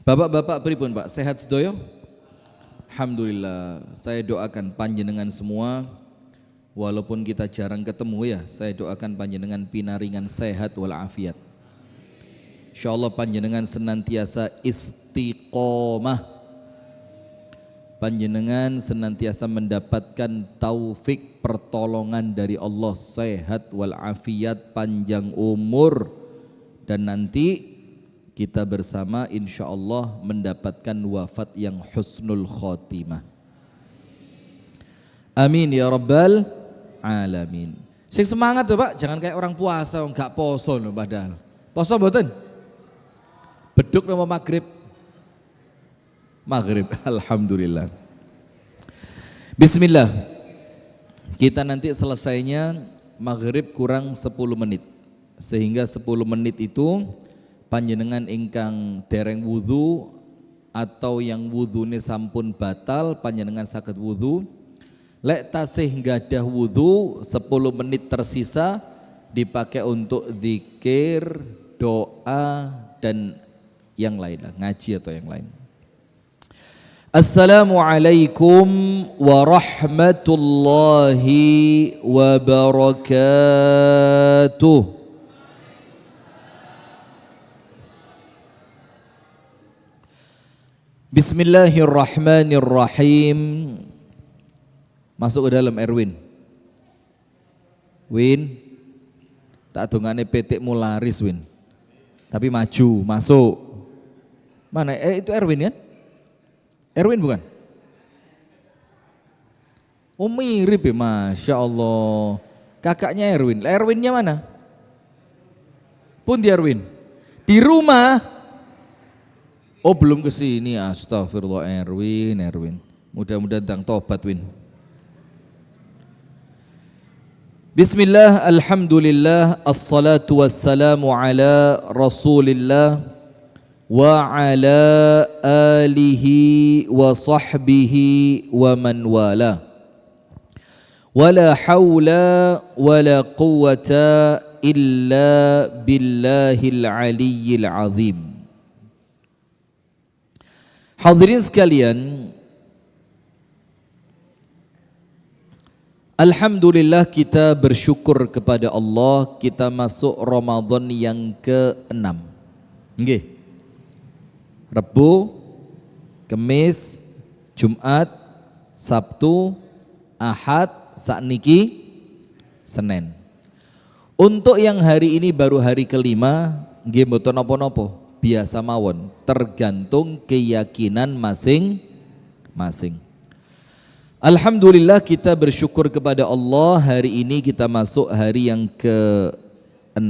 Bapak-bapak pripun Pak, sehat sedoyo? Alhamdulillah, saya doakan panjenengan semua, walaupun kita jarang ketemu ya, saya doakan panjenengan pinaringan sehat walafiat. Insyaallah panjenengan senantiasa istiqomah, panjenengan senantiasa mendapatkan taufik pertolongan dari Allah, sehat walafiat, panjang umur, dan nanti kita bersama insyaallah mendapatkan wafat yang husnul khotimah. Amin ya rabbal alamin. Sing semangat tuh Pak, jangan kayak orang puasa enggak poso loh padahal. Poso mboten? Beduk nama maghrib. Maghrib, alhamdulillah. Bismillah. Kita nanti selesainya maghrib kurang 10 menit. Sehingga 10 menit itu panjenengan ingkang dereng wudu atau yang wudune sampun batal panjenengan saged wudu. Lek tasih gadah wudu 10 menit tersisa dipakai untuk zikir, doa dan yang lain lah, ngaji atau yang lain. Assalamualaikum warahmatullahi wabarakatuh. Bismillahirrahmanirrahim. Masuk ke dalam Erwin. Win, tak dongane petikmu laris Win. Tapi maju, masuk. Mana? Itu Erwin kan? Erwin bukan? Oh mirip ya, Masya Allah. Kakaknya Erwin. Erwinnya mana? Pun di Erwin. Di rumah. Oh belum kesini, astagfirullah Erwin. Mudah-mudahan tang tobat Win. Bismillah, alhamdulillah, assalatu wassalamu ala rasulillah wa ala alihi wa sahbihi wa man wala. Wala hawla wala quwwata illa billahil aliyyil azim. Hadirin sekalian, alhamdulillah kita bersyukur kepada Allah, kita masuk Ramadan yang ke-6. Nggih. Rabu, Kamis, Jumat, Sabtu, Ahad, sakniki Senin. Untuk yang hari ini baru hari kelima, nggih mboten napa-napa. Biasa mawon, tergantung keyakinan masing-masing. Alhamdulillah kita bersyukur kepada Allah, hari ini kita masuk hari yang ke-6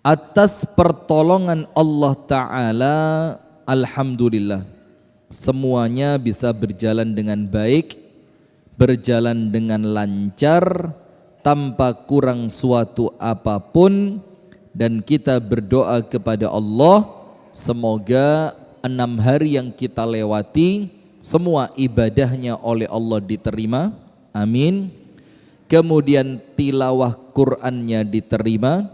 atas pertolongan Allah Ta'ala. Alhamdulillah semuanya bisa berjalan dengan baik, berjalan dengan lancar tanpa kurang suatu apapun. Dan kita berdoa kepada Allah semoga 6 hari yang kita lewati semua ibadahnya oleh Allah diterima, amin. Kemudian tilawah Qur'annya diterima,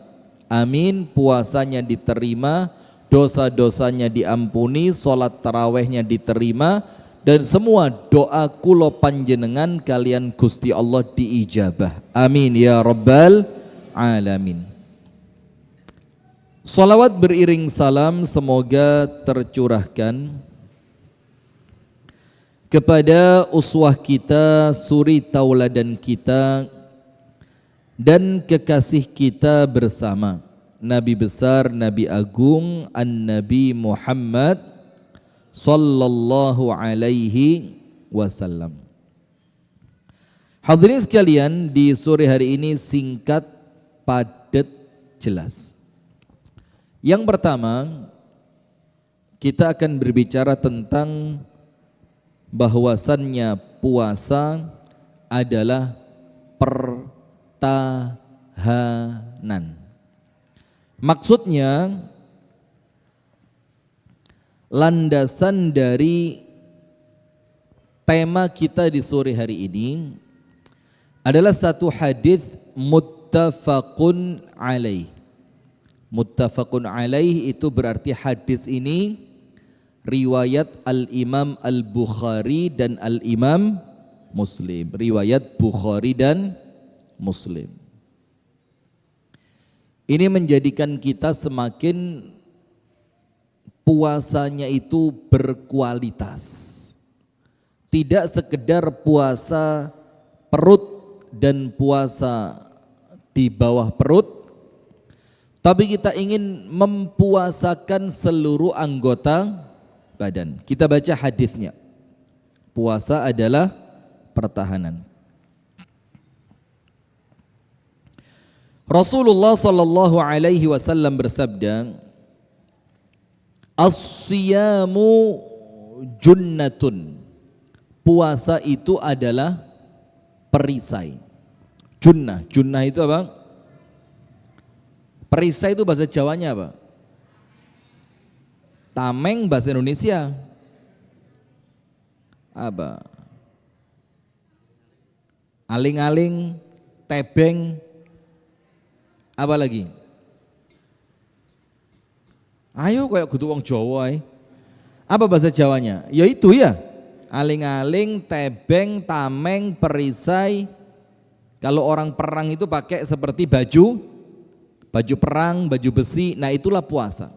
amin. Puasanya diterima, dosa-dosanya diampuni, sholat tarawehnya diterima, dan semua doa kulo panjenengan kalian Gusti Allah diijabah, amin ya rabbal alamin. Salawat beriring salam semoga tercurahkan kepada uswah kita, suri tauladan kita, dan kekasih kita bersama, Nabi besar, Nabi agung, An-Nabi Muhammad sallallahu alaihi wasallam. Hadirin sekalian, di sore hari ini singkat, padat, jelas. Yang pertama, kita akan berbicara tentang bahwasannya puasa adalah pertahanan. Maksudnya, landasan dari tema kita di sore hari ini adalah satu hadis muttafaqun alaih. Muttafaqun alaih itu berarti hadis ini riwayat Al-Imam Al-Bukhari dan Al-Imam Muslim. Riwayat Bukhari dan Muslim. Ini menjadikan kita semakin puasanya itu berkualitas. Tidak sekedar puasa perut dan puasa di bawah perut, tapi kita ingin mempuasakan seluruh anggota badan. Kita baca hadisnya. Puasa adalah pertahanan. Rasulullah sallallahu alaihi wasallam bersabda, "As-siyamu junnatun." Puasa itu adalah perisai. Junnah, junnah itu apa? Perisai itu bahasa Jawanya apa? Tameng bahasa Indonesia apa? Aling-aling, tebeng, apa lagi? Ayo kayak kudu wong Jawa. Apa bahasa Jawanya? Ya itu ya. Aling-aling, tebeng, tameng, perisai. Kalau orang perang itu pakai seperti baju perang, baju besi. Nah itulah puasa.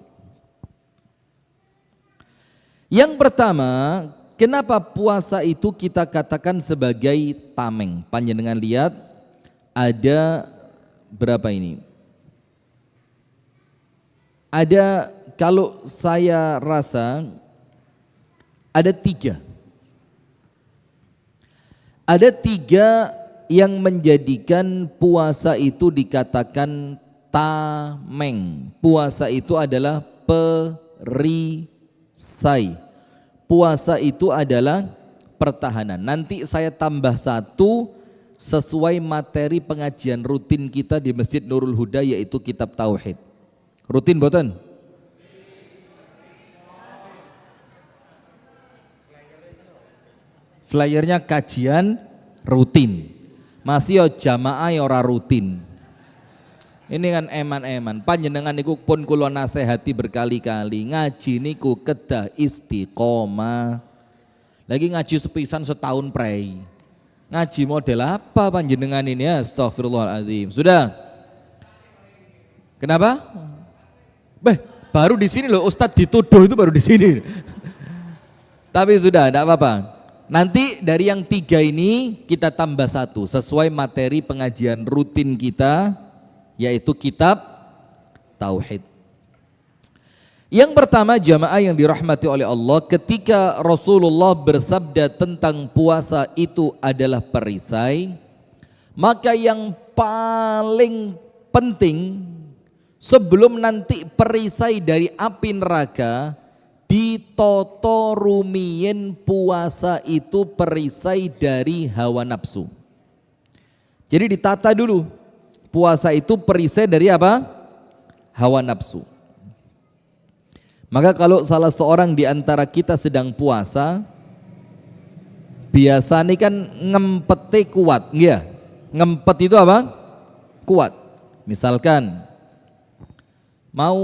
Yang pertama, kenapa puasa itu kita katakan sebagai tameng? Panjenengan lihat ada berapa ini? Ada, kalau saya rasa ada tiga. Ada tiga yang menjadikan puasa itu dikatakan tameng. Puasa itu adalah perisai. Puasa itu adalah pertahanan. Nanti saya tambah satu sesuai materi pengajian rutin kita di Masjid Nurul Huda, yaitu kitab Tauhid. Rutin boten? Flyernya kajian rutin. Masih yo jamaah ora rutin. Ini kan eman-eman. Panjenengan niku pun kula nasihati berkali-kali, ngaji niku kedah istiqomah. Lagi ngaji sepisan setahun prei. Ngaji model apa panjenengan ini? Astagfirullahaladzim. Sudah? Kenapa? Baru di sini loh Ustadz dituduh itu baru di sini. Tapi sudah, tidak apa-apa. Nanti dari yang tiga ini kita tambah satu sesuai materi pengajian rutin kita, yaitu kitab Tauhid. Yang pertama jamaah yang dirahmati oleh Allah, ketika Rasulullah bersabda tentang puasa itu adalah perisai, maka yang paling penting sebelum nanti perisai dari api neraka, ditoto rumien puasa itu perisai dari hawa nafsu. Jadi ditata dulu, puasa itu perisai dari apa? Hawa nafsu. Maka kalau salah seorang di antara kita sedang puasa, biasanya kan ngempetnya kuat, ya? Ngempet itu apa? Kuat. Misalkan mau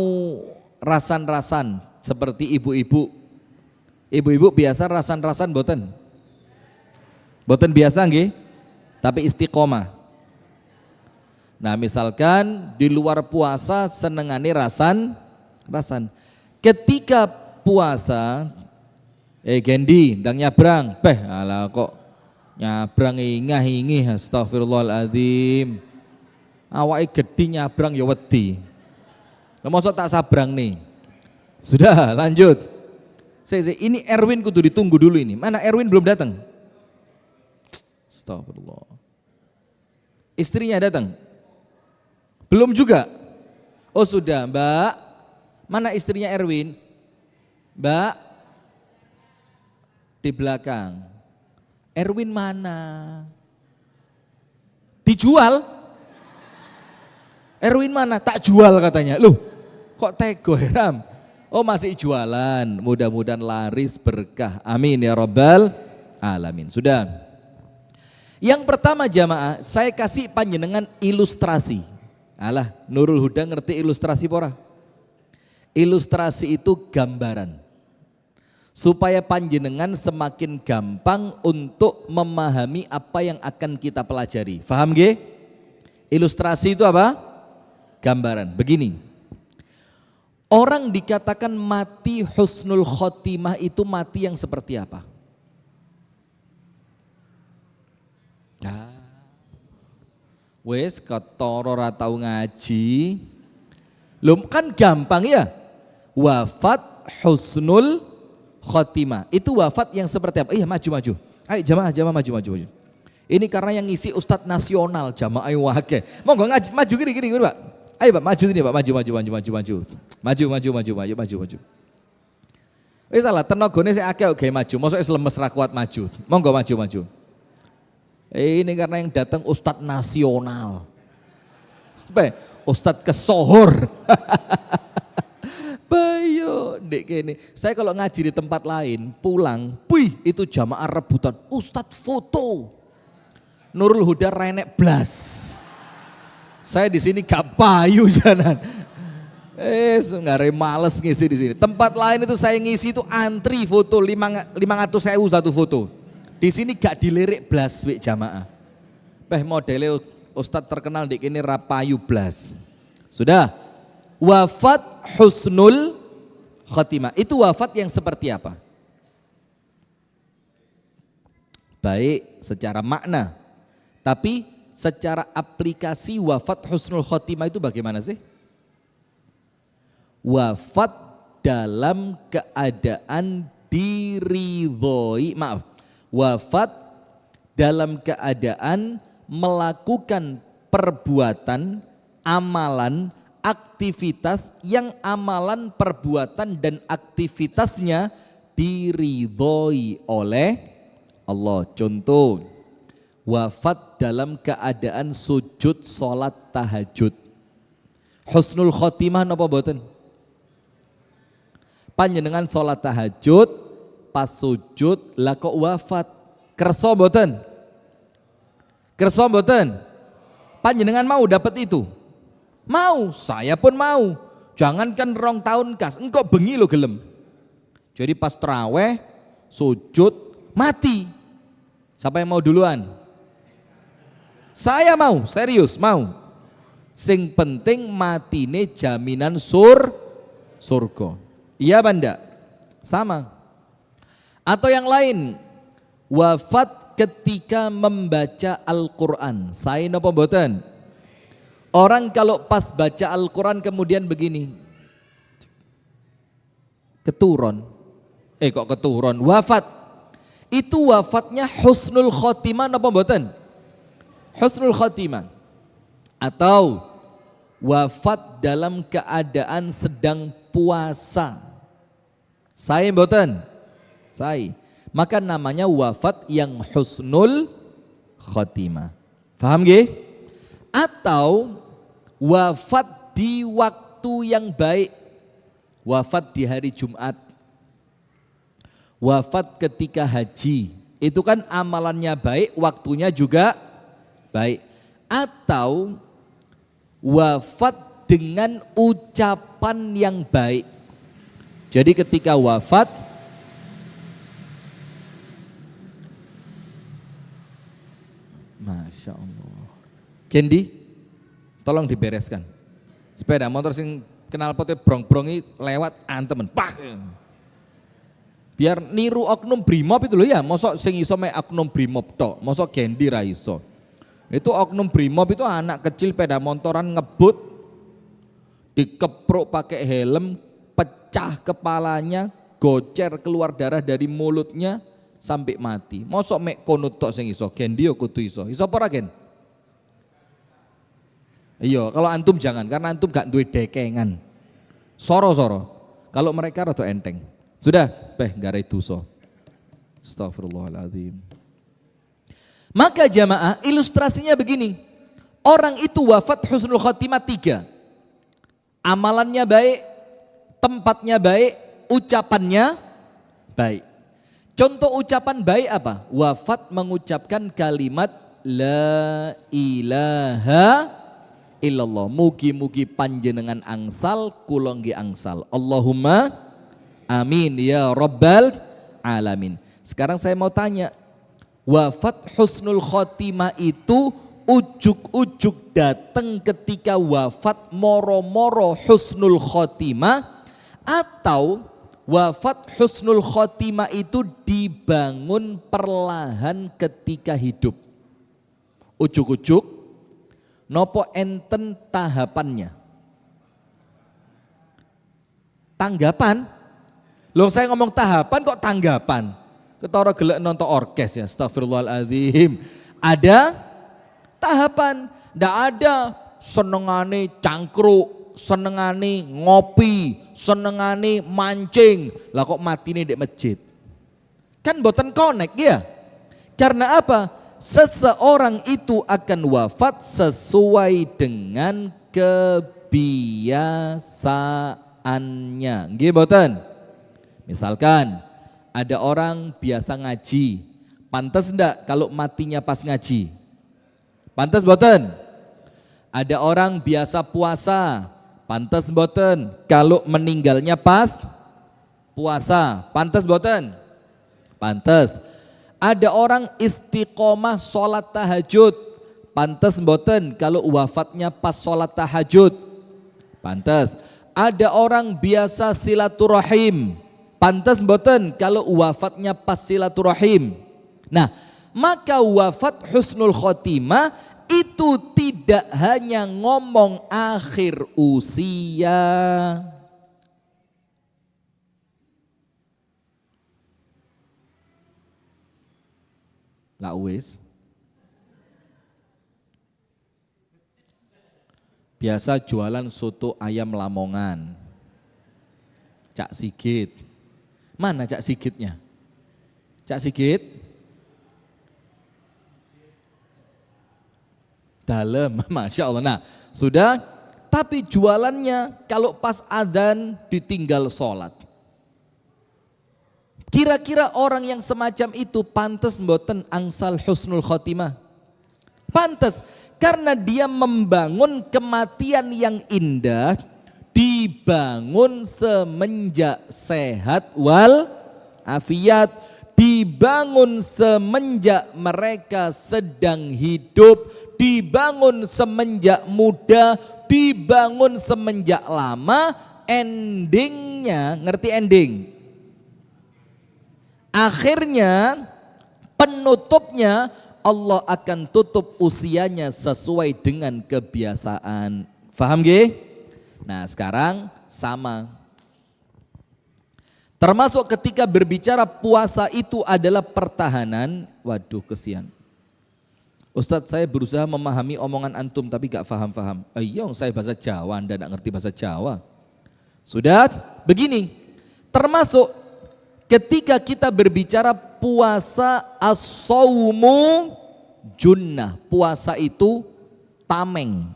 rasan-rasan seperti ibu-ibu. Ibu-ibu biasa rasan-rasan boten? Boten biasa nggih? Tapi istiqomah. Nah, misalkan di luar puasa senengane rasan. Ketika puasa, Gendi, ndang nyabrang, ala kok nyabrang ingah-ingih, astagfirullahaladzim. Awake gedhi nyabrang ya wedi. Lah mosok tak sabrang nih. Sudah, lanjut. Ini Erwin kudu ditunggu dulu ini. Mana Erwin belum datang? Astagfirullah. Istrinya datang? Belum juga? Oh sudah, Mbak. Mana istrinya Erwin? Mbak, di belakang. Erwin mana? Dijual? Erwin mana? Tak jual katanya. Loh, kok tego heram? Oh masih jualan, mudah-mudahan laris berkah. Amin ya rabbal alamin. Sudah. Yang pertama jamaah, saya kasih panjenengan ilustrasi. Alah, Nurul Huda ngerti ilustrasi pora? Ilustrasi itu gambaran. Supaya panjenengan semakin gampang untuk memahami apa yang akan kita pelajari. Faham nggih? Ilustrasi itu apa? Gambaran. Begini. Orang dikatakan mati husnul khotimah itu mati yang seperti apa? Wes ketara ora tau ngaji. Lho kan gampang ya. Wafat husnul khotimah. Itu wafat yang seperti apa? Iya maju. Ayo jamaah maju. Ini karena yang ngisi Ustadz nasional jamaah wake. Monggo ngaji maju gini Pak. Ayo Pak maju sini Pak, maju. Wis salah tenagane sik akeh oke maju. Mosok lemes ra kuat maju. Monggo maju. Ini karena yang datang Ustadz nasional. Apa? Ustadz kesohor. Bayo, dek kene. Saya kalau ngaji di tempat lain, pulang, itu jamaah rebutan. Ustadz foto. Nurul Huda renek blas. Saya di sini gak payu jalan. Nggak males ngisi di sini. Tempat lain itu saya ngisi itu antri foto 500.000 satu foto. Di sini gak dilirik blas wik jamaah. Modelnya Ustadz terkenal di kini rapayu blas. Sudah. Wafat husnul khotimah. Itu wafat yang seperti apa? Baik secara makna. Tapi secara aplikasi wafat husnul khotimah itu bagaimana sih? Wafat dalam keadaan diridhoi, wafat dalam keadaan melakukan perbuatan, amalan, aktivitas yang amalan, perbuatan dan aktivitasnya diridhoi oleh Allah. Contoh, wafat dalam keadaan sujud sholat tahajud. Husnul khotimah napa mboten? Panjenengan sholat tahajud pas sujud lah kok wafat. Kerso mboten? Kerso mboten? Panjenengan mau dapat itu? Mau, saya pun mau. Jangankan 2 tahun kas, engkau bengi lo gelem. Jadi pas terawih, sujud, mati. Siapa yang mau duluan? Saya mau, serius mau. Sing penting matine jaminan surga. Iya banda? Sama. Atau yang lain, wafat ketika membaca Al-Quran. Saya napa mboten? Orang kalau pas baca Al-Quran kemudian begini, keturun, kok keturun, wafat. Itu wafatnya husnul khotimah napa mboten? Husnul khotimah. Atau wafat dalam keadaan sedang puasa. Saya mboten? Saya. Maka namanya wafat yang husnul khotimah. Paham nggih? Atau wafat di waktu yang baik. Wafat di hari Jumat. Wafat ketika haji. Itu kan amalannya baik, waktunya juga baik. Atau wafat dengan ucapan yang baik. Jadi ketika wafat, Masya Allah. Kendi, tolong dibereskan. Sepeda motor sing kenal potnya brong-brongi lewat antemen, pak. Biar niru oknum brimob itu loh ya, mosok sing iso mek oknum brimob tok, mosok Kendi ra iso. Itu oknum brimob itu anak kecil peda motoran ngebut, dikepruk pakai helm, pecah kepalanya, gocer keluar darah dari mulutnya sampai mati. Mosok mek konut tok sing iso, Kendi yo kudu iso. Iso apa ora, Ken? Iya, kalau antum jangan, karena antum gak duwe dekengan. Soro-soro. Kalau mereka rada enteng. Sudah, garai dosa. Astagfirullahaladzim. Maka jamaah, ilustrasinya begini. Orang itu wafat husnul khotimah 3. Amalannya baik, tempatnya baik, ucapannya baik. Contoh ucapan baik apa? Wafat mengucapkan kalimat La ilaha illallah. Mugi-mugi panjenengan angsal, kula nggih angsal. Allahumma amin ya rabbal alamin. Sekarang saya mau tanya, wafat husnul khotimah itu ujuk-ujuk datang ketika wafat moro-moro husnul khotimah, atau wafat husnul khotimah itu dibangun perlahan ketika hidup? Ujuk-ujuk nopo enten tahapannya? Tanggapan? Loh, saya ngomong tahapan kok tanggapan? Ketara gelek nonton orkes ya, astagfirullahaladzim. Ada tahapan, ndak ada senengane cangkruk, senengane ngopi, senengane mancing. Lah kok matine di masjid? Kan boten connect ya. Karena apa? Seseorang itu akan wafat sesuai dengan kebiasaannya. Nggih boten? Misalkan ada orang biasa ngaji, pantas enggak kalau matinya pas ngaji? Pantas boten? Ada orang biasa puasa, pantas boten kalau meninggalnya pas puasa? Pantas boten? Pantas. Ada orang istiqomah sholat tahajud, pantas boten kalau wafatnya pas sholat tahajud? Pantas. Ada orang biasa silaturahim, pantas boten kalau wafatnya pas silaturahim? Nah, maka wafat husnul khotimah itu tidak hanya ngomong akhir usia. Lah wis. Biasa jualan soto ayam Lamongan. Cak Sigit. Mana Cak Sigitnya? Cak Sigit? Dalem, Masya Allah. Nah, sudah, tapi jualannya kalau pas adzan ditinggal sholat. Kira-kira orang yang semacam itu pantas mboten angsal husnul khotimah? Pantas, karena dia membangun kematian yang indah, dibangun semenjak sehat wal afiat, dibangun semenjak mereka sedang hidup, dibangun semenjak muda, dibangun semenjak lama. Endingnya, ngerti ending? Akhirnya, penutupnya Allah akan tutup usianya sesuai dengan kebiasaan. Faham gak? Nah sekarang sama. Termasuk ketika berbicara puasa itu adalah pertahanan. Waduh kesian. Ustadz, saya berusaha memahami omongan antum tapi gak faham-faham. Iya, saya bahasa Jawa, Anda gak ngerti bahasa Jawa. Sudah, begini. Termasuk ketika kita berbicara puasa as-saumu junnah, puasa itu tameng,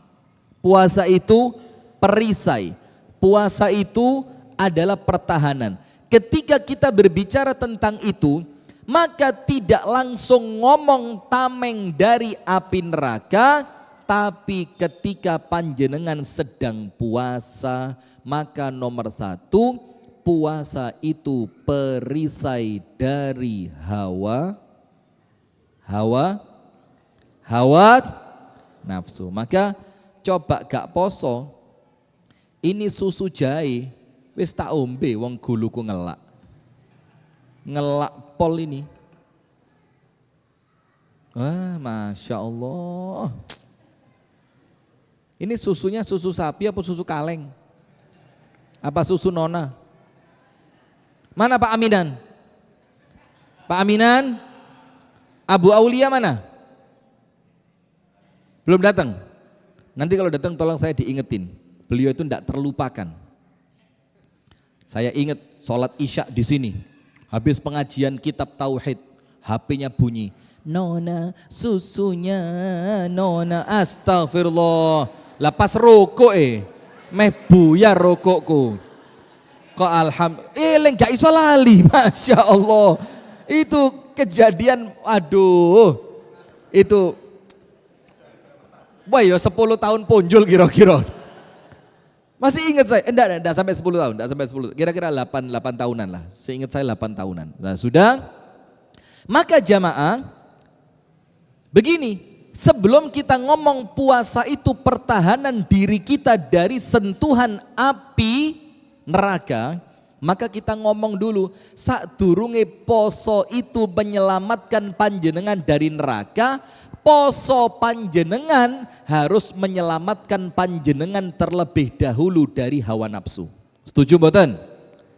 puasa itu perisai, puasa itu adalah pertahanan. Ketika kita berbicara tentang itu, maka tidak langsung ngomong tameng dari api neraka, tapi ketika panjenengan sedang puasa, maka nomor satu, puasa itu perisai dari hawa nafsu. Maka coba gak poso, ini susu jahe wis tak ombe wong guluku ngelak pol ini. Wah, Masya Allah. Ini susunya susu sapi apa susu kaleng? Apa susu nona? Mana Pak Aminan? Pak Aminan? Abu Aulia mana? Belum datang? Nanti kalau datang tolong saya diingetin. Beliau itu tidak terlupakan. Saya ingat sholat isya di sini. Habis pengajian kitab tauhid, HP-nya bunyi. Nona, susunya nona, astagfirullah. Lepas rokok meh buyar rokokku. Kok alhamdulillah gak iso lali, Masya Allah. Itu kejadian, aduh, itu Wah ya 10 tahun punjul kira-kira. Masih ingat saya, enggak sampai 10 tahun, enggak sampai 10, kira-kira 8 tahunan lah. Seingat saya 8 tahunan. Nah sudah, maka jamaah, begini, sebelum kita ngomong puasa itu pertahanan diri kita dari sentuhan api neraka, maka kita ngomong dulu, sadurunge poso itu menyelamatkan panjenengan dari neraka, poso panjenengan harus menyelamatkan panjenengan terlebih dahulu dari hawa nafsu. Setuju mboten?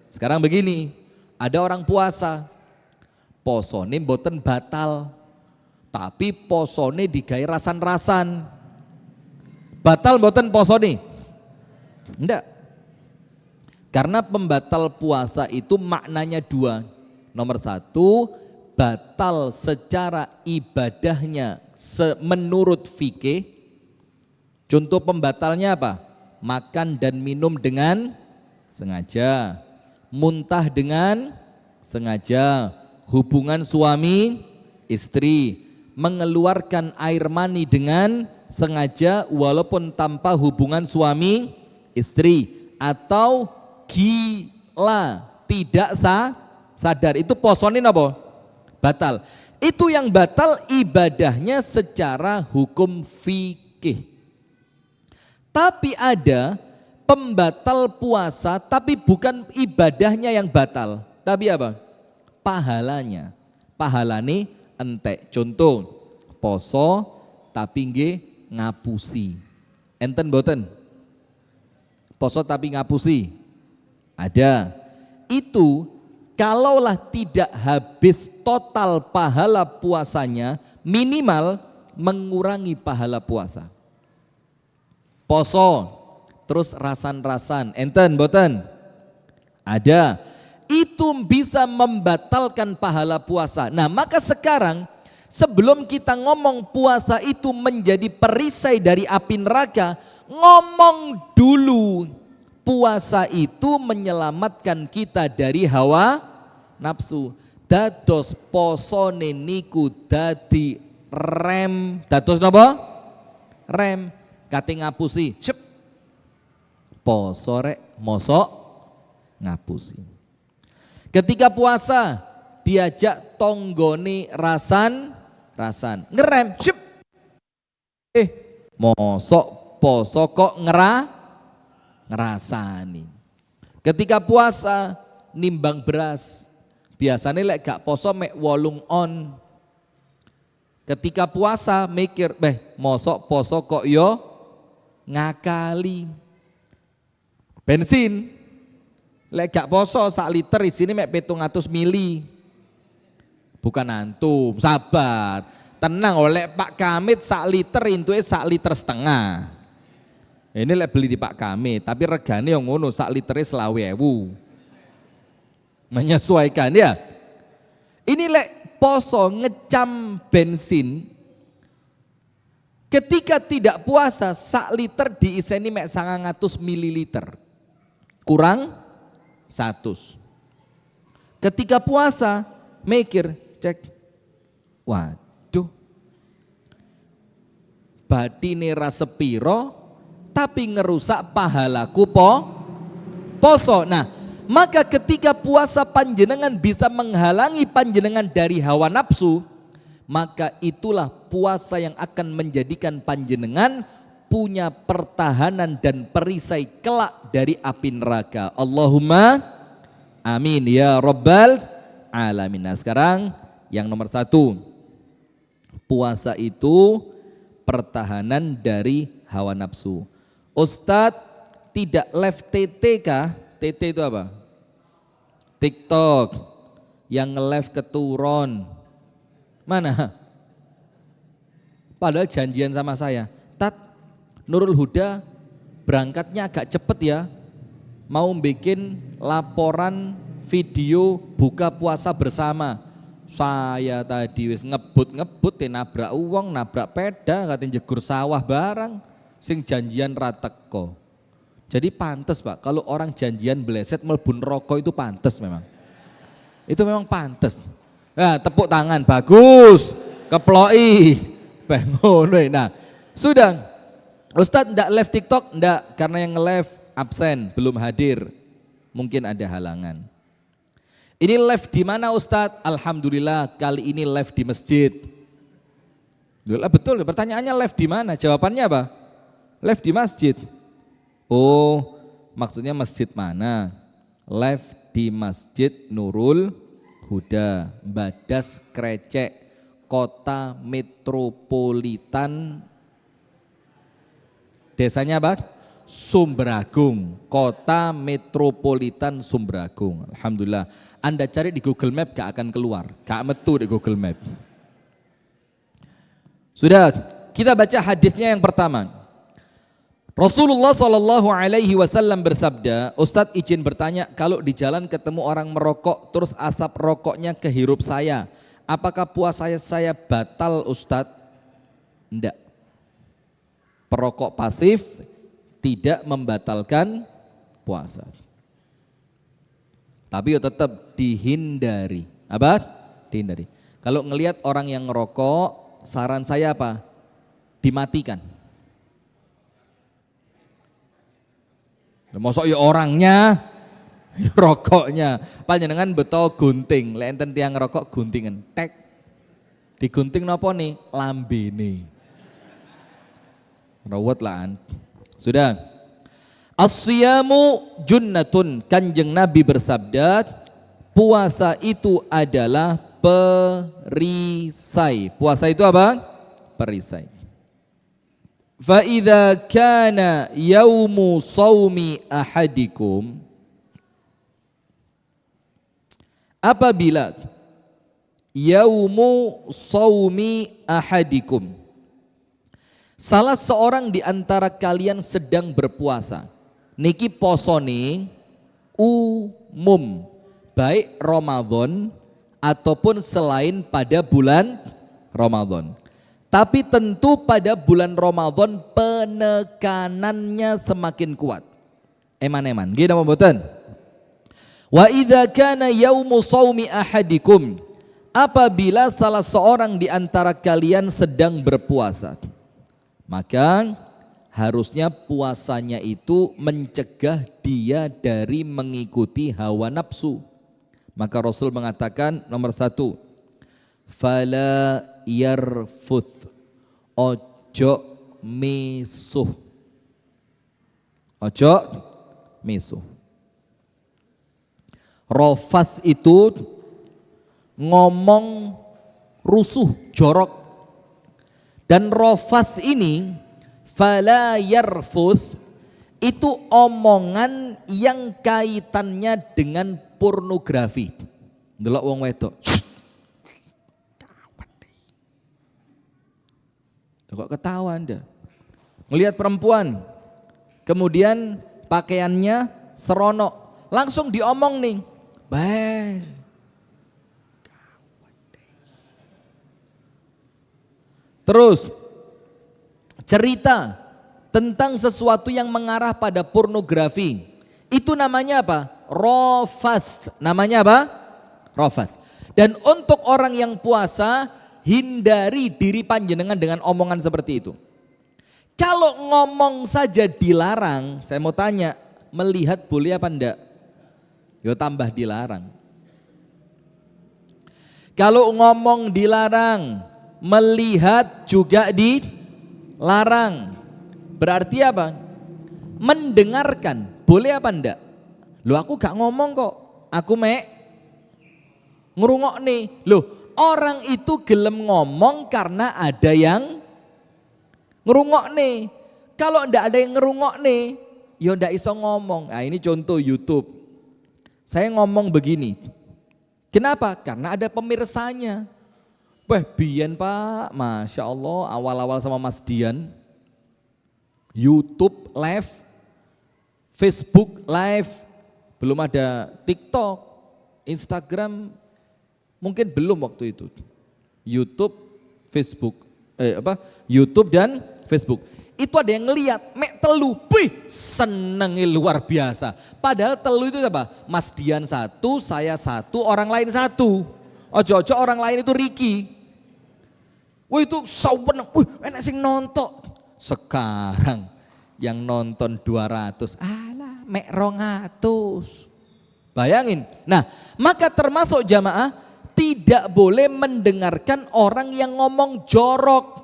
Sekarang begini, ada orang puasa, posone mboten batal, tapi posone digawe rasan-rasan. Batal mboten posone? Enggak. Karena pembatal puasa itu maknanya dua. Nomor satu, batal secara ibadahnya menurut fikih. Contoh pembatalnya apa? Makan dan minum dengan sengaja, muntah dengan sengaja, hubungan suami istri, mengeluarkan air mani dengan sengaja walaupun tanpa hubungan suami istri, atau gila tidak sadar, itu posonin apa? Batal. Itu yang batal ibadahnya secara hukum fikih. Tapi ada pembatal puasa tapi bukan ibadahnya yang batal, tapi apa? Pahalanya. Pahalane entek. Contoh, poso tapi nggih ngapusi. Enten boten? Poso tapi ngapusi. Ada. Itu kalaulah tidak habis total pahala puasanya, minimal mengurangi pahala puasa. Poso terus rasan-rasan, enten boten? Ada. Itu bisa membatalkan pahala puasa. Nah maka sekarang sebelum kita ngomong puasa itu menjadi perisai dari api neraka, ngomong dulu puasa itu menyelamatkan kita dari hawa nafsu. Dados posone niku dadi rem. Dados napa? Rem. Kate ngapusi, cep. Poso rek, mosok ngapusi. Ketika puasa diajak tonggone rasan, ngerem, cep. Mosok poso kok ngerasani. Ketika puasa nimbang beras, biasanya lek gak poso mek 8 on. Ketika puasa mikir, mosok poso kok yo ngakali. Bensin lek gak poso sak liter isine mek 700 mili. Bukan antum, sabar. Tenang oleh Pak Kamit sak liter intuke sak liter setengah. Ini lek beli di Pak Kamit, tapi regane yang ngono sak litere 20.000. Menyesuaikan ya. Ini lek poso ngecam bensin, ketika tidak puasa sak liter diiseni mek 900 ml. Kurang 100. Ketika puasa mikir, cek. Waduh. Badine ra sepiro tapi ngerusak pahalaku poso. Nah, maka ketika puasa panjenengan bisa menghalangi panjenengan dari hawa nafsu, maka itulah puasa yang akan menjadikan panjenengan punya pertahanan dan perisai kelak dari api neraka. Allahumma amin ya rabbal alamin. Nah, sekarang yang nomor 1, puasa itu pertahanan dari hawa nafsu. Ustadz tidak live TT kah? TT itu apa? TikTok yang nge-live keturun. Mana? Padahal janjian sama saya, Tat, Nurul Huda berangkatnya agak cepet ya, mau bikin laporan video buka puasa bersama. Saya tadi wis ngebut nabrak uang, nabrak peda, katanya jegur sawah barang, sing janjian rateko. Jadi pantas Pak, kalau orang janjian bleset melbun rokok itu pantas memang. Itu memang pantas. Nah, tepuk tangan, bagus, keploi, bangun. Nah, sudah. Ustadz ndak live TikTok? Ndak, karena yang nge-live absen, belum hadir. Mungkin ada halangan. Ini live di mana Ustadz? Alhamdulillah kali ini live di masjid. Betul, pertanyaannya live di mana? Jawabannya apa? Live di masjid. Oh, maksudnya masjid mana? Live di Masjid Nurul Huda, Badas Krecek, Kota Metropolitan. Desanya apa? Sumberagung, Kota Metropolitan Sumberagung. Alhamdulillah. Anda cari di Google Map gak akan keluar, gak metu di Google Map. Sudah, kita baca hadisnya yang pertama. Rasulullah SAW bersabda, Ustadz izin bertanya, kalau di jalan ketemu orang merokok terus asap rokoknya kehirup saya, apakah puasa saya batal Ustadz? Enggak. Perokok pasif tidak membatalkan puasa. Tapi tetap dihindari. Apa? Dihindari. Kalau ngelihat orang yang ngerokok, saran saya apa? Dimatikan. Mosok ya orangnya, ya rokoknya. Panjenengan beto gunting, lek enten tiyang ngerokok guntingan, tek. Digunting napa nih? Lambene. Rawat lah. Sudah. As-siyamu junnatun, Kanjeng Nabi bersabda, puasa itu adalah perisai. Puasa itu apa? Perisai. Fa idza kana yaumu shaumi ahadikum, apabila yaumu shaumi ahadikum, salah seorang di antara kalian sedang berpuasa. Niki posone umum, baik Ramadan ataupun selain pada bulan Ramadan. Tapi tentu pada bulan Ramadan penekanannya semakin kuat. Eman-eman, nggih napa mboten? Wa idza kana yaumu shaumi ahadikum, apabila salah seorang di antara kalian sedang berpuasa, maka harusnya puasanya itu mencegah dia dari mengikuti hawa nafsu. Maka Rasul mengatakan nomor 1, fala yarfuth, ojo misuh. Ojo misuh. Rofath itu ngomong rusuh, jorok. Dan rofath ini fala yarfuth itu omongan yang kaitannya dengan pornografi. Ndelok wong wedok. Kok ketawa Anda? Ngelihat perempuan, kemudian pakaiannya seronok, langsung diomong nih, baik. Terus cerita tentang sesuatu yang mengarah pada pornografi, itu namanya apa? Rofath. Namanya apa? Rofath. Dan untuk orang yang puasa, hindari diri panjenengan dengan omongan seperti itu. Kalau ngomong saja dilarang, saya mau tanya, melihat boleh apa enggak? Yo tambah dilarang. Kalau ngomong dilarang, melihat juga dilarang. Berarti apa? Mendengarkan, boleh apa enggak? Loh aku gak ngomong kok, aku ngerungok nih. Loh, orang itu gelem ngomong karena ada yang ngerungok nih. Kalau ndak ada yang ngerungok nih, ya ndak iso ngomong. Nah ini contoh YouTube. Saya ngomong begini. Kenapa? Karena ada pemirsanya. Wah biyen Pak, Masya Allah, awal-awal sama Mas Dian, YouTube live, Facebook live, belum ada TikTok, Instagram, mungkin belum waktu itu. YouTube, Facebook, YouTube dan Facebook. Itu ada yang ngeliat, mek telu, wih senengnya luar biasa. Padahal telu itu apa? Mas Dian 1, saya 1, orang lain 1. Ojo-ojo orang lain itu Ricky. Wih itu sawen, wih enak sing nonton. Sekarang yang nonton 200, alah mek 200. Bayangin. Nah, maka termasuk jamaah tidak boleh mendengarkan orang yang ngomong jorok.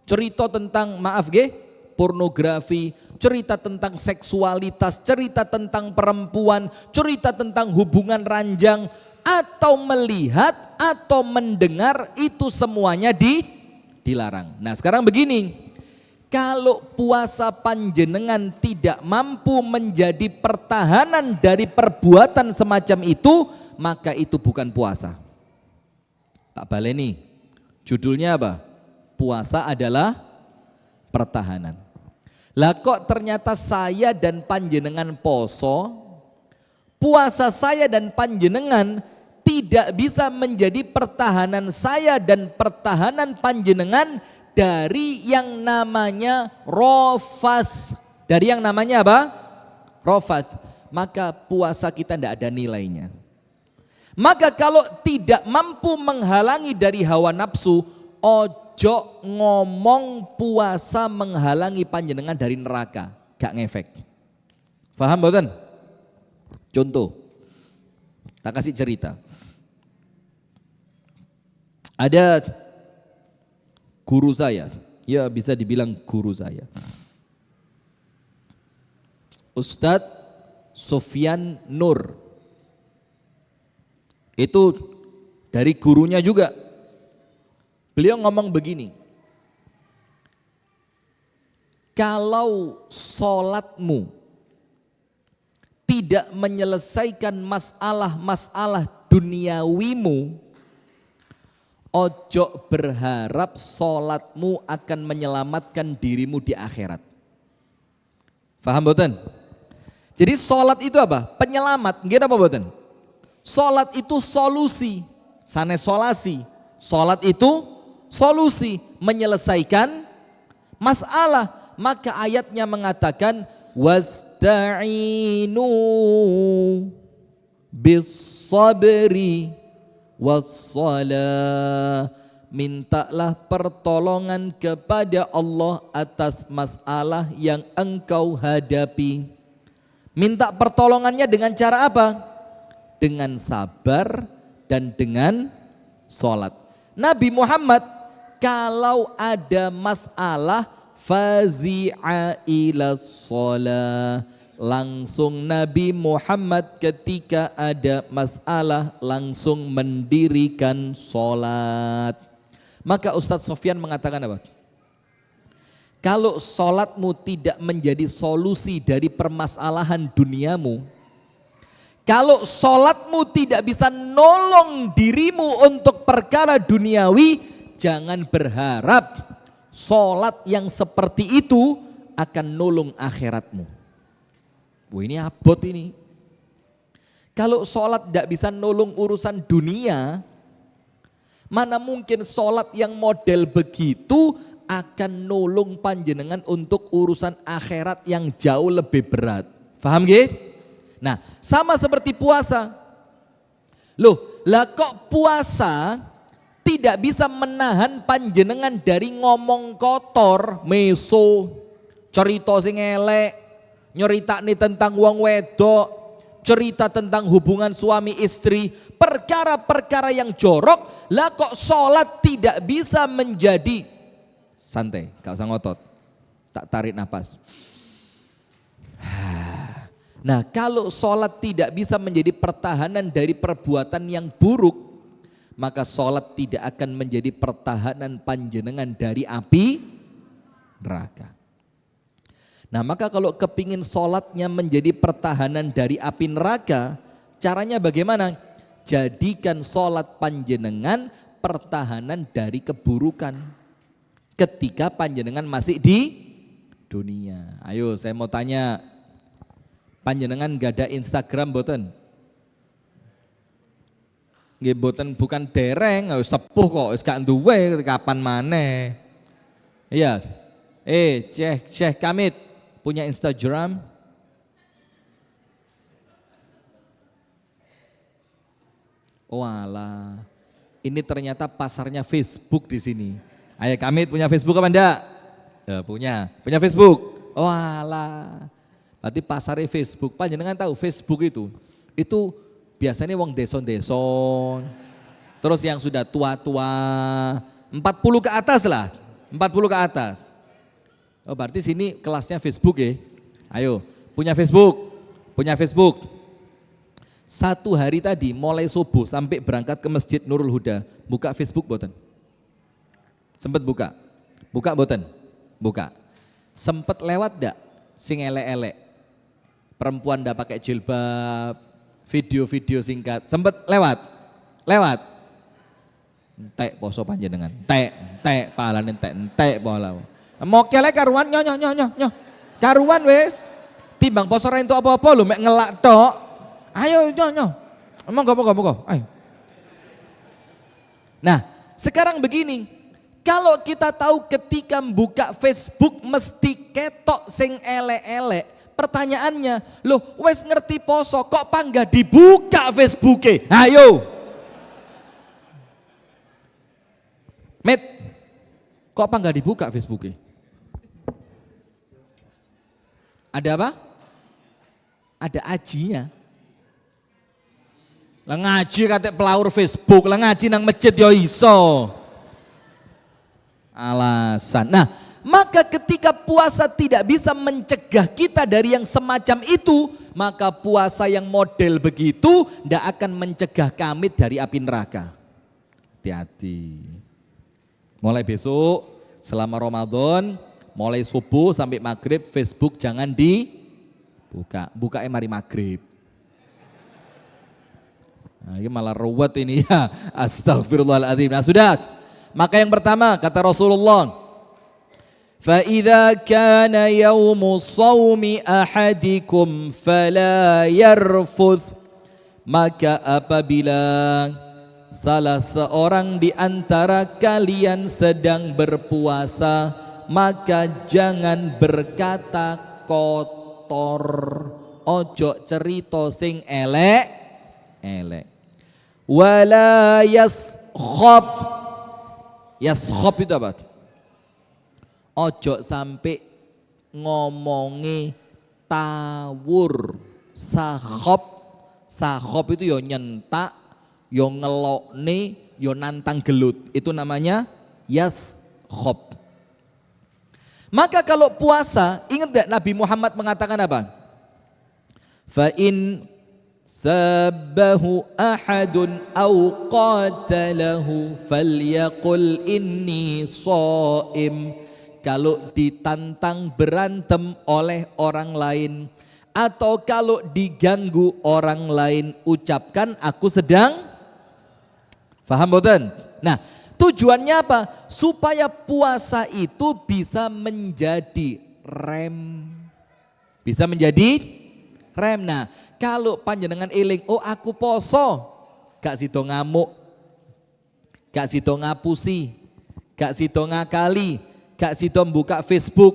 Cerita tentang, maaf ge, pornografi, cerita tentang seksualitas, cerita tentang perempuan, cerita tentang hubungan ranjang, atau melihat atau mendengar, itu semuanya dilarang. Nah, sekarang begini. Kalau puasa panjenengan tidak mampu menjadi pertahanan dari perbuatan semacam itu, maka itu bukan puasa. Tak baleni. Judulnya apa? Puasa adalah pertahanan. Lah kok ternyata saya dan panjenengan poso, puasa saya dan panjenengan tidak bisa menjadi pertahanan saya dan pertahanan panjenengan dari yang namanya rofath. Dari yang namanya apa? Rofath. Maka puasa kita tidak ada nilainya. Maka kalau tidak mampu menghalangi dari hawa nafsu, ojo ngomong puasa menghalangi panjenengan dari neraka. Gak ngefek. Paham boten? Contoh, tak kasih cerita. Ada guru saya, ya bisa dibilang guru saya, Ustadz Sofyan Nur. Itu dari gurunya juga. Beliau ngomong begini, kalau sholatmu tidak menyelesaikan masalah-masalah duniawimu, ojo berharap sholatmu akan menyelamatkan dirimu di akhirat. Faham boten? Jadi sholat itu apa? Penyelamat. Nggih apa boten? Sholat itu solusi, sanes solasi. Sholat itu solusi, menyelesaikan masalah. Maka ayatnya mengatakan wasta'inu bis sabri wassalah, mintalah pertolongan kepada Allah atas masalah yang engkau hadapi. Minta pertolongannya dengan cara apa? Dengan sabar dan dengan sholat. Nabi Muhammad kalau ada masalah fazi'a ila sholah, langsung Nabi Muhammad ketika ada masalah langsung mendirikan sholat. Maka Ustadz Sofyan mengatakan apa? Kalau sholatmu tidak menjadi solusi dari permasalahan duniamu, kalau sholatmu tidak bisa nolong dirimu untuk perkara duniawi, jangan berharap sholat yang seperti itu akan nolong akhiratmu. Wah, ini abot ini. Kalau sholat tidak bisa nolong urusan dunia, mana mungkin sholat yang model begitu akan nolong panjenengan untuk urusan akhirat yang jauh lebih berat. Paham gak? Nah, sama seperti puasa. Loh, lah kok puasa tidak bisa menahan panjenengan dari ngomong kotor, meso, cerita sing elek, nyerita nih tentang wong wedok, cerita tentang hubungan suami istri, perkara-perkara yang jorok. Lah kok sholat tidak bisa menjadi, santai, gak usah ngotot, tak tarik nafas. Nah, kalau sholat tidak bisa menjadi pertahanan dari perbuatan yang buruk, maka sholat tidak akan menjadi pertahanan panjenengan dari api neraka. Nah, maka kalau kepingin sholatnya menjadi pertahanan dari api neraka, caranya bagaimana? Jadikan sholat panjenengan pertahanan dari keburukan ketika panjenengan masih di dunia. Ayo saya mau tanya, panjenengan gak ada Instagram boten? Nggih boten, bukan dereng, sepuh kok, wis gak duwe kapan maneh. Iya. Syekh Kamit punya Instagram? Walah. Ini ternyata pasarnya Facebook di sini. Ayo Kamit punya Facebook apa enggak? Ya, punya Facebook. Walah. Berarti pasarnya Facebook. Panjenengan tahu Facebook itu biasanya wong deson-deson. Terus yang sudah tua-tua, 40 ke atas lah. 40 ke atas. Oh, berarti sini kelasnya Facebook ya. Ayo, punya Facebook. Punya Facebook. Satu hari tadi mulai subuh sampai berangkat ke Masjid Nurul Huda, buka Facebook boten? Sempet buka? Buka boten? Buka. Sempet lewat enggak sing elek-elek? Perempuan enggak pakai jilbab, video-video singkat. Sempet lewat? Lewat. Entek poso panjenengan. Entek pahalane entek pola. Mokelnya karuan nyoh. Karuan wis. Timbang poso ra entuk apa-apa lho mek ngelak tok. Ayo nyoh. Monggo. Ayo. Nah, sekarang begini. Kalau kita tahu ketika buka Facebook mesti ketok sing elek-elek, pertanyaannya, loh wes ngerti poso kok panggah dibuka Facebooke? Ayo. Met, kok panggah dibuka Facebooke? Ada apa? Ada ajinya. Lah ngaji kate pelaur Facebook, lah ngaji nang masjid yo iso. Alasan. Nah, maka ketika puasa tidak bisa mencegah kita dari yang semacam itu, maka puasa yang model begitu tidak akan mencegah kami dari api neraka. Hati-hati. Mulai besok selama Ramadan, mulai subuh sampai maghrib Facebook jangan dibuka. Bukanya mari maghrib. Nah, ini malah ruwet ini ya. Astagfirullahaladzim. Nah sudah. Maka yang pertama kata Rasulullah, فَإِذَا كَانَ يَوْمُ صَوْمِ أَحَدِكُمْ فَلَا يَرْفُثْ. Maka apabila salah seorang di antara kalian sedang berpuasa, maka jangan berkata kotor. Ojo cerita sing elek. Wala yaskhab. Yaskhab itu apa? Ojo sampai ngomongi tawur. Sahab itu yo nyentak, yo ngelokne, yo nantang gelut. Itu namanya yaskhab. Maka kalau puasa, ingat gak Nabi Muhammad mengatakan apa? Fa in sabbahu ahadun au qatalahu falyaqul inni shaim. Kalau ditantang berantem oleh orang lain atau kalau diganggu orang lain, ucapkan aku sedang. Paham boten? Nah, tujuannya apa? Supaya puasa itu bisa menjadi rem. Bisa menjadi rem. Nah, kalau panjenengan eling, oh aku poso, gak sido ngamuk, gak sido ngapusi, gak sido ngakali, gak sido buka Facebook,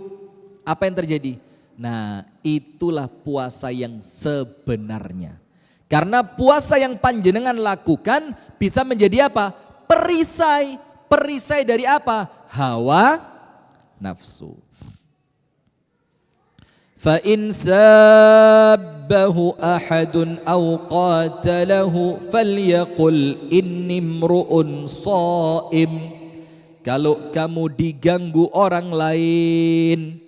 apa yang terjadi? Nah, itulah puasa yang sebenarnya. Karena puasa yang panjenengan lakukan bisa menjadi apa? Perisai. Perisai dari apa? Hawa nafsu. Fa in sabbahu ahadun aw qatalahu falyaqul inni imru'un shaim. Kalau kamu diganggu orang lain,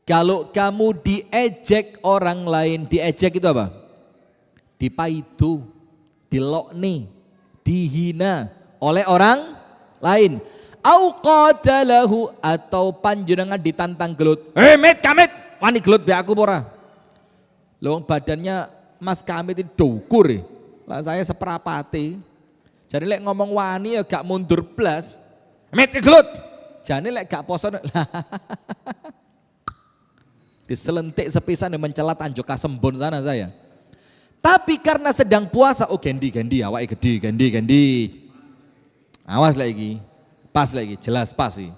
kalau kamu diejek orang lain, diejek itu apa? Dipaidu, dilokni, dihina oleh orang lain. Au qatalahu, atau panjenengan ditantang gelut. Met kamet, wani gelut be aku ora. Lho badannya Mas Kamit itu dukur. Lah saya seperapati. Jadi lek ngomong wani ya gak mundur blas. Met gelut. Jane lek gak poso diselentik sepisan yang mencelat anjuk kasembon sana saya. Tapi karena sedang puasa, oh gendi awake gede, gendi. Awas lagi, pas lagi, jelas pas sih.